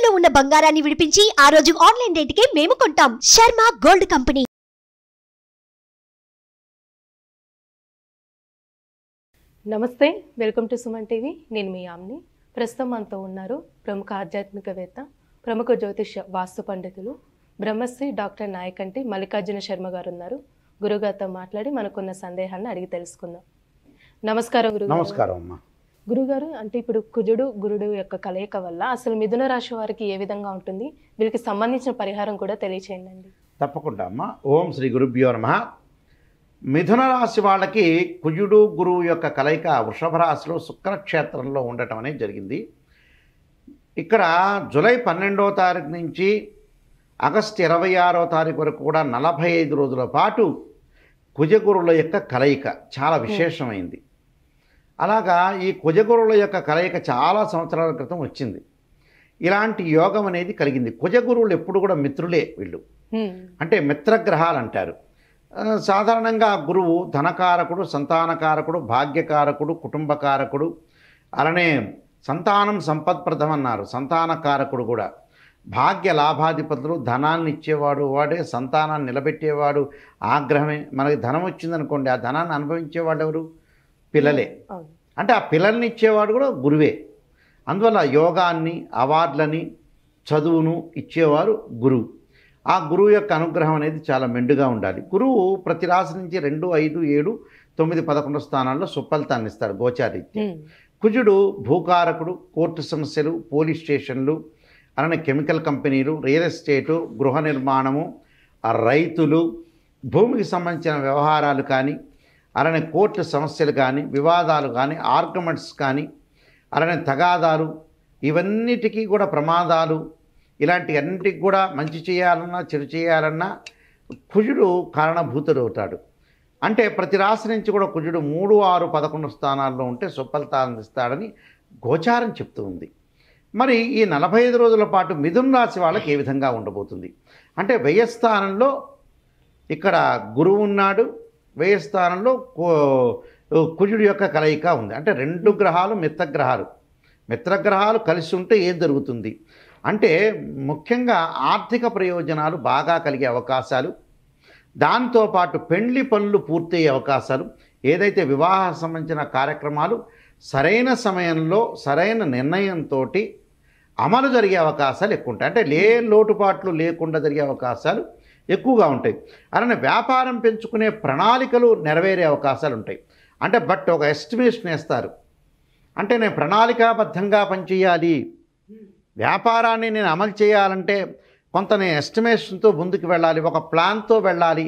తాకట్టులో ఉన్న బంగారాన్ని విడిపించి ఆ రోజు ఆన్లైన్ రేటుకే మేము కొంటాం. Sharma gold company. నమస్తే, వెల్కమ్ టు సుమన్ టీవీ. నేను మీ యామ్ని. ప్రస్తుతం మనతో ఉన్నారు ప్రముఖ ఆధ్యాత్మికవేత్త, ప్రముఖ జ్యోతిష వాస్తు పండితులు, బ్రహ్మశ్రీ డాక్టర్ నాయకంటి మల్లికార్జున శర్మ గారు ఉన్నారు. గురుగారితో మాట్లాడి మనకున్న సందేహాలను అడిగి తెలుసుకుందాం. నమస్కారం గురుగారు. నమస్కారం అమ్మా. గురుగారు, అంటే ఇప్పుడు కుజుడు గురుడు యొక్క కలయిక వల్ల అసలు మిథున రాశి వారికి ఏ విధంగా ఉంటుంది, వీరికి సంబంధించిన పరిహారం కూడా తెలియచేయండి. తప్పకుండా అమ్మా. ఓం శ్రీ గురుభ్యో నమః. మిథున రాశి వాళ్ళకి కుజుడు గురువు యొక్క కలయిక వృషభ రాశిలో శుక్రక్షేత్రంలో ఉండటం అనేది జరిగింది. ఇక్కడ జూలై 12వ తారీఖు నుంచి ఆగస్టు 26వ తారీఖు వరకు కూడా 45 రోజుల పాటు కుజగురువుల యొక్క కలయిక చాలా విశేషమైంది. అలాగా ఈ కుజగురువుల యొక్క కలయిక చాలా సంవత్సరాల క్రితం వచ్చింది. ఇలాంటి యోగం అనేది కలిగింది. కుజగురువులు ఎప్పుడు కూడా మిత్రులే వీళ్ళు, అంటే మిత్రగ్రహాలు అంటారు. సాధారణంగా గురువు ధనకారకుడు, సంతానకారకుడు, భాగ్యకారకుడు, కుటుంబకారకుడు, అలానే సంతానం సంపత్ప్రదం అన్నారు. సంతానకారకుడు కూడా భాగ్య లాభాధిపతులు, ధనాన్ని ఇచ్చేవాడు వాడే, సంతానాన్ని నిలబెట్టేవాడు ఆగ్రహమే. మనకి ధనం వచ్చిందనుకోండి, ఆ ధనాన్ని అనుభవించేవాడు ఎవరు? పిల్లలే. అంటే ఆ పిల్లల్ని ఇచ్చేవాడు కూడా గురువే. అందువల్ల యోగాన్ని, అవార్డులని, చదువును ఇచ్చేవారు గురువు. ఆ గురువు యొక్క అనుగ్రహం అనేది చాలా మెండుగా ఉండాలి. గురువు ప్రతి రాశి నుంచి 2, 5, 7, 9, 11 స్థానాల్లో సుఫలితాన్ని ఇస్తాడు గోచారీత్యం. కుజుడు భూకారకుడు, కోర్టు సమస్యలు, పోలీస్ స్టేషన్లు, అలానే కెమికల్ కంపెనీలు, రియల్ ఎస్టేటు, గృహ నిర్మాణము, రైతులు, భూమికి సంబంధించిన వ్యవహారాలు కానీ, అలానే కోర్టు సమస్యలు కానీ, వివాదాలు కానీ, ఆర్గ్యుమెంట్స్ కానీ, అలానే తగాదాలు, ఇవన్నిటికీ కూడా ప్రమాదాలు, ఇలాంటి అన్నిటికి కూడా మంచి చేయాలన్నా చెడు చేయాలన్నా కుజుడు కారణభూతుడు అవుతాడు. అంటే ప్రతి రాశి నుంచి కూడా కుజుడు 3, 6, 11 స్థానాల్లో ఉంటే సుఫలితాలను ఇస్తాడని గోచారం చెప్తూ ఉంది. మరి ఈ 45 రోజుల పాటు మిథున రాశి వాళ్ళకి ఏ విధంగా ఉండబోతుంది అంటే, వ్యయస్థానంలో ఇక్కడ గురువు ఉన్నాడు, వ్యయస్థానంలో కుజుడు యొక్క కలయిక ఉంది. అంటే 2 గ్రహాలు మిత్రగ్రహాలు కలిసి ఉంటే ఏం జరుగుతుంది అంటే, ముఖ్యంగా ఆర్థిక ప్రయోజనాలు బాగా కలిగే అవకాశాలు, దాంతోపాటు పెండ్లి పనులు పూర్తయ్యే అవకాశాలు, ఏదైతే వివాహ సంబంధించిన కార్యక్రమాలు సరైన సమయంలో సరైన నిర్ణయంతో అమలు జరిగే అవకాశాలు ఎక్కువ ఉంటాయి. అంటే లోటుపాట్లు లేకుండా జరిగే అవకాశాలు ఎక్కువగా ఉంటాయి. అలానే వ్యాపారం పెంచుకునే ప్రణాళికలు నెరవేరే అవకాశాలు ఉంటాయి. అంటే ఒక ఎస్టిమేషన్ వేస్తారు. అంటే నేను ప్రణాళికాబద్ధంగా పనిచేయాలి, వ్యాపారాన్ని నేను అమలు చేయాలంటే కొంత నేను ఎస్టిమేషన్తో ముందుకు వెళ్ళాలి, ఒక ప్లాన్తో వెళ్ళాలి.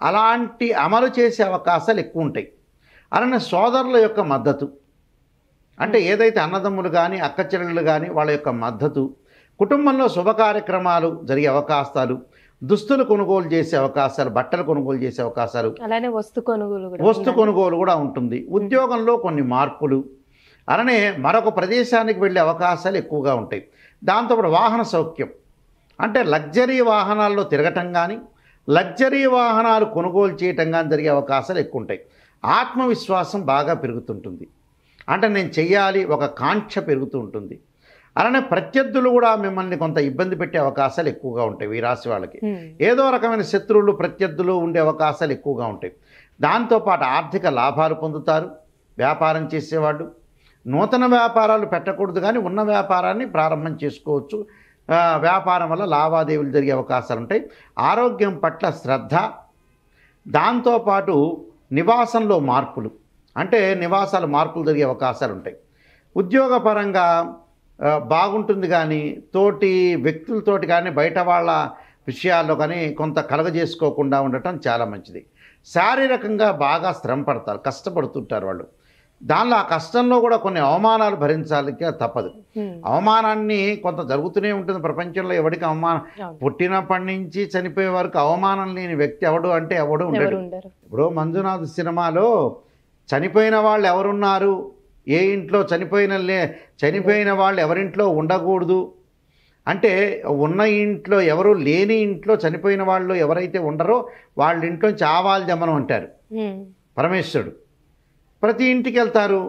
అలాంటి అమలు చేసే అవకాశాలు ఎక్కువ ఉంటాయి. అలానే సోదరుల యొక్క మద్దతు, అంటే ఏదైతే అన్నదమ్ములు కానీ అక్క చెల్లెళ్ళు కానీ వాళ్ళ యొక్క మద్దతు, కుటుంబంలో శుభ కార్యక్రమాలు జరిగే అవకాశాలు, దుస్తులు కొనుగోలు చేసే అవకాశాలు, బట్టలు కొనుగోలు చేసే అవకాశాలు, అలానే వస్తు కొనుగోలు కూడా ఉంటుంది. ఉద్యోగంలో కొన్ని మార్పులు, అలానే మరొక ప్రదేశానికి వెళ్ళే అవకాశాలు ఎక్కువగా ఉంటాయి. దాంతోపాటు వాహన సౌఖ్యం, అంటే లగ్జరీ వాహనాల్లో తిరగటం కానీ, లగ్జరీ వాహనాలు కొనుగోలు చేయటం కానీ జరిగే అవకాశాలు ఎక్కువ ఉంటాయి. ఆత్మవిశ్వాసం బాగా పెరుగుతుంటుంది. అంటే నేను చెయ్యాలి, ఒక కాంక్ష పెరుగుతూ ఉంటుంది. అలానే ప్రత్యర్థులు కూడా మిమ్మల్ని కొంత ఇబ్బంది పెట్టే అవకాశాలు ఎక్కువగా ఉంటాయి. ఈ రాశి వాళ్ళకి ఏదో రకమైన శత్రువులు, ప్రత్యర్థులు ఉండే అవకాశాలు ఎక్కువగా ఉంటాయి. దాంతోపాటు ఆర్థిక లాభాలు పొందుతారు వ్యాపారం చేసేవాళ్ళు. నూతన వ్యాపారాలు పెట్టకూడదు, కానీ ఉన్న వ్యాపారాన్ని ప్రారంభం చేసుకోవచ్చు. వ్యాపారం వల్ల లావాదేవీలు జరిగే అవకాశాలు ఉంటాయి. ఆరోగ్యం పట్ల శ్రద్ధ, దాంతోపాటు నివాసంలో మార్పులు, అంటే మార్పులు జరిగే అవకాశాలు ఉంటాయి. ఉద్యోగపరంగా బాగుంటుంది, కానీ తోటి వ్యక్తులతోటి కానీ బయట వాళ్ళ విషయాల్లో కానీ కొంత కలగజేసుకోకుండా ఉండటం చాలా మంచిది. శారీరకంగా బాగా శ్రమ పడతారు, కష్టపడుతుంటారు వాళ్ళు. దానిలో ఆ కష్టంలో కూడా కొన్ని అవమానాలు భరించాలి తప్పదు. అవమానాన్ని కొంత జరుగుతూనే ఉంటుంది ప్రపంచంలో. ఎవరికి అవమానం, పుట్టినప్పటి నుంచి చనిపోయే వరకు అవమానం లేని వ్యక్తి ఎవడు అంటే ఎవడు ఉండడు. ఇప్పుడు మంజునాథ్ సినిమాలో చనిపోయిన వాళ్ళు ఎవరున్నారు, ఏ ఇంట్లో చనిపోయిన వాళ్ళు ఎవరింట్లో ఉండకూడదు అంటే, ఉన్న ఇంట్లో ఎవరు లేని ఇంట్లో చనిపోయిన వాళ్ళు ఎవరైతే ఉండరో వాళ్ళ ఇంట్లోంచి ఆవాలు జమనం అంటారు పరమేశ్వరుడు. ప్రతి ఇంటికి వెళ్తారు,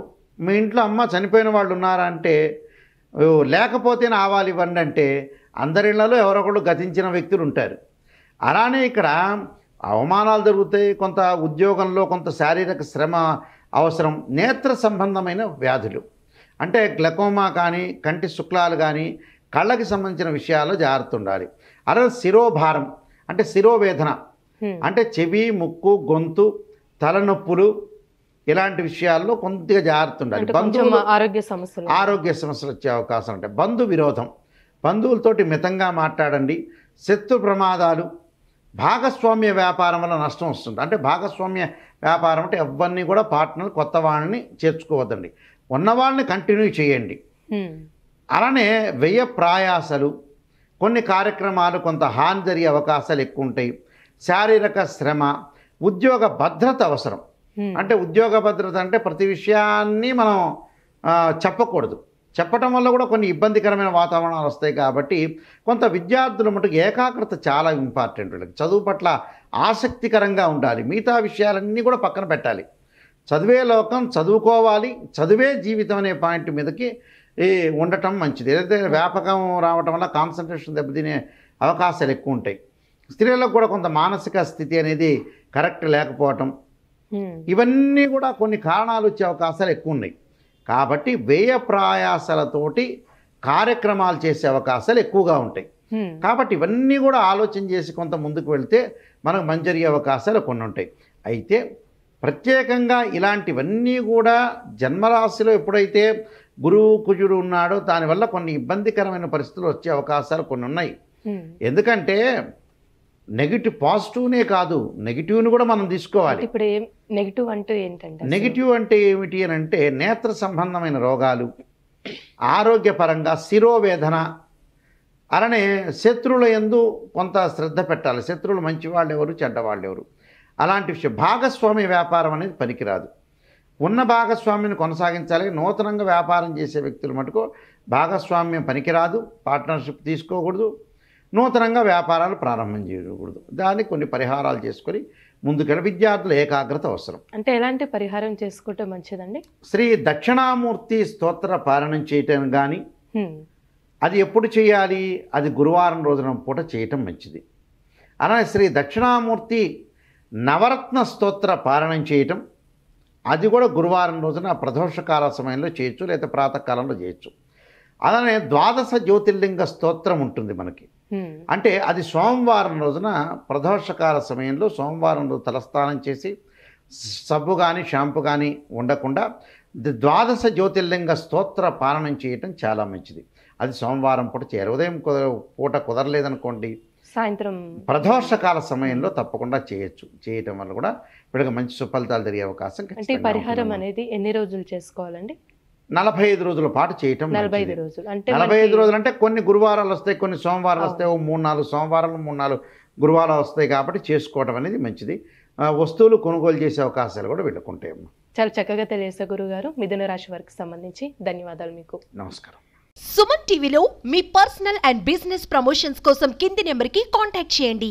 మీ ఇంట్లో అమ్మ చనిపోయిన వాళ్ళు ఉన్నారా అంటే, లేకపోతే ఆవాలు ఇవ్వండి అంటే అందరిళ్లలో ఎవరో ఒకళ్ళు గతించిన వ్యక్తులు ఉంటారు. అలానే ఇక్కడ అవమానాలు జరుగుతాయి, కొంత ఉద్యోగంలో కొంత శారీరక శ్రమ అవసరం. నేత్ర సంబంధమైన వ్యాధులు అంటే గ్లకోమా కానీ, కంటి శుక్లాలు కానీ, కళ్ళకి సంబంధించిన విషయాల్లో జాగ్రత్త ఉండాలి. అలాగే శిరోభారం అంటే శిరోవేదన అంటే చెవి, ముక్కు, గొంతు, తలనొప్పులు ఇలాంటి విషయాల్లో కొద్దిగా జాగ్రత్త ఉండాలి. ఆరోగ్య సమస్యలు వచ్చే అవకాశం ఉంటాయి. బంధు విరోధం, బంధువులతోటి మితంగా మాట్లాడండి. శత్రు ప్రమాదాలు, భాగస్వామ్య వ్యాపారం వల్ల నష్టం వస్తుంది. అంటే భాగస్వామ్య వ్యాపారం అంటే ఎవరిని కూడా పార్ట్నర్ కొత్త వాళ్ళని చేర్చుకోవద్దండి, ఉన్న వాళ్ళని కంటిన్యూ చేయండి. అలానే వ్యయ ప్రయాసలు, కొన్ని కార్యక్రమాలు కొంత హాని జరిగే అవకాశాలు ఎక్కువ ఉంటాయి. శారీరక శ్రమ, ఉద్యోగ భద్రత అవసరం. అంటే ఉద్యోగ భద్రత అంటే ప్రతి విషయాన్ని మనం చెప్పకూడదు, చెప్పటం వల్ల కూడా కొన్ని ఇబ్బందికరమైన వాతావరణాలు వస్తాయి. కాబట్టి కొంత విద్యార్థుల మటుకు ఏకాగ్రత చాలా ఇంపార్టెంట్. వీళ్ళకి చదువు పట్ల ఆసక్తికరంగా ఉండాలి, మిగతా విషయాలన్నీ కూడా పక్కన పెట్టాలి. చదివే లోకం, చదువుకోవాలి, చదువే జీవితం అనే పాయింట్ మీదకి ఉండటం మంచిది. ఏదైతే వ్యాపకం రావటం వల్ల కాన్సన్ట్రేషన్ దెబ్బతినే అవకాశాలు ఎక్కువ ఉంటాయి. స్త్రీలకు కూడా కొంత మానసిక స్థితి అనేది కరెక్ట్ లేకపోవటం, ఇవన్నీ కూడా కొన్ని కారణాలు వచ్చే అవకాశాలు ఎక్కువ ఉన్నాయి. కాబట్టి వ్యయ ప్రయాసాలతోటి కార్యక్రమాలు చేసే అవకాశాలు ఎక్కువగా ఉంటాయి. కాబట్టి ఇవన్నీ కూడా ఆలోచన చేసి కొంత ముందుకు వెళ్తే మనకు మంచి జరిగే అవకాశాలు కొన్ని ఉంటాయి. అయితే ప్రత్యేకంగా ఇలాంటివన్నీ కూడా జన్మరాశిలో ఎప్పుడైతే గురువు కుజుడు ఉన్నాడో దానివల్ల కొన్ని ఇబ్బందికరమైన పరిస్థితులు వచ్చే అవకాశాలు కొన్ని ఉన్నాయి. ఎందుకంటే నెగిటివ్, పాజిటివ్నే కాదు నెగిటివ్ని కూడా మనం తీసుకోవాలి. ఇప్పుడు నెగిటివ్ అంటే ఏంటంటే, నెగిటివ్ అంటే ఏమిటి అని అంటే నేత్ర సంబంధమైన రోగాలు, ఆరోగ్యపరంగా శిరోవేదన, అలానే శత్రువుల యందు కొంత శ్రద్ధ పెట్టాలి. శత్రువులు మంచివాళ్ళు ఎవరు, చెడ్డవాళ్ళు ఎవరు, అలాంటి విషయం. భాగస్వామ్య వ్యాపారం అనేది పనికిరాదు, ఉన్న భాగస్వామ్యాన్ని కొనసాగించాలి. నూతనంగా వ్యాపారం చేసే వ్యక్తులు మటుకు భాగస్వామ్యం పనికిరాదు, పార్ట్నర్షిప్ తీసుకోకూడదు, నూతనంగా వ్యాపారాలు ప్రారంభం చేయకూడదు. దానికి కొన్ని పరిహారాలు చేసుకొని ముందుకెళ్ళి విద్యార్థుల ఏకాగ్రత అవసరం. అంటే ఎలాంటి పరిహారం చేసుకుంటే మంచిదండి? శ్రీ దక్షిణామూర్తి స్తోత్ర పారాయణం చేయటం కానీ, అది ఎప్పుడు చేయాలి, అది గురువారం రోజున పూట చేయటం మంచిది. అలానే శ్రీ దక్షిణామూర్తి నవరత్న స్తోత్ర పారాయణం చేయటం, అది కూడా గురువారం రోజున ప్రదోషకాల సమయంలో చేయొచ్చు, లేదా ప్రాతకాలంలో చేయొచ్చు. అలానే ద్వాదశ జ్యోతిర్లింగ స్తోత్రం ఉంటుంది మనకి, అంటే అది సోమవారం రోజున ప్రదోషకాల సమయంలో సోమవారం రోజు తలస్నానం చేసి సబ్బు కానీ షాంపు కానీ ఉండకుండా ద్వాదశ జ్యోతిర్లింగ స్తోత్ర పారాయణం చేయటం చాలా మంచిది. అది సోమవారం పూట చేయాలి. ఉదయం పూట కుదరలేదనుకోండి, సాయంత్రం ప్రదోషకాల సమయంలో తప్పకుండా చేయొచ్చు. చేయటం వల్ల కూడా వీళ్ళకి మంచి సుఫలితాలు జరిగే అవకాశం. అంటే పరిహారం అనేది ఎన్ని రోజులు చేసుకోవాలండి? 45 రోజుల పాటు చేయటం. 45 రోజులు అంటే 45 రోజులు అంటే కొన్ని గురువారాలు వస్తాయి, కొన్ని సోమవారాలు వస్తాయి, 3-4 సోమవారాలు 3-4 గురువారాలు వస్తాయి. కాబట్టి చేసుకోవడం అనేది మంచిది. వస్తువులు కొనుగోలు చేసే అవకాశాలు కూడా వీళ్ళకుంటాయి. చాలా చక్కగా తెలియజేశారు గురుగారు. మిథున రాశి వారికి సంబంధించి ధన్యవాదాలు మీకు. నమస్కారం. సుమన్ టీవీలో మీ పర్సనల్ అండ్ బిజినెస్ ప్రమోషన్స్ కోసం కింది నెంబర్కి కాంటాక్ట్ చేయండి.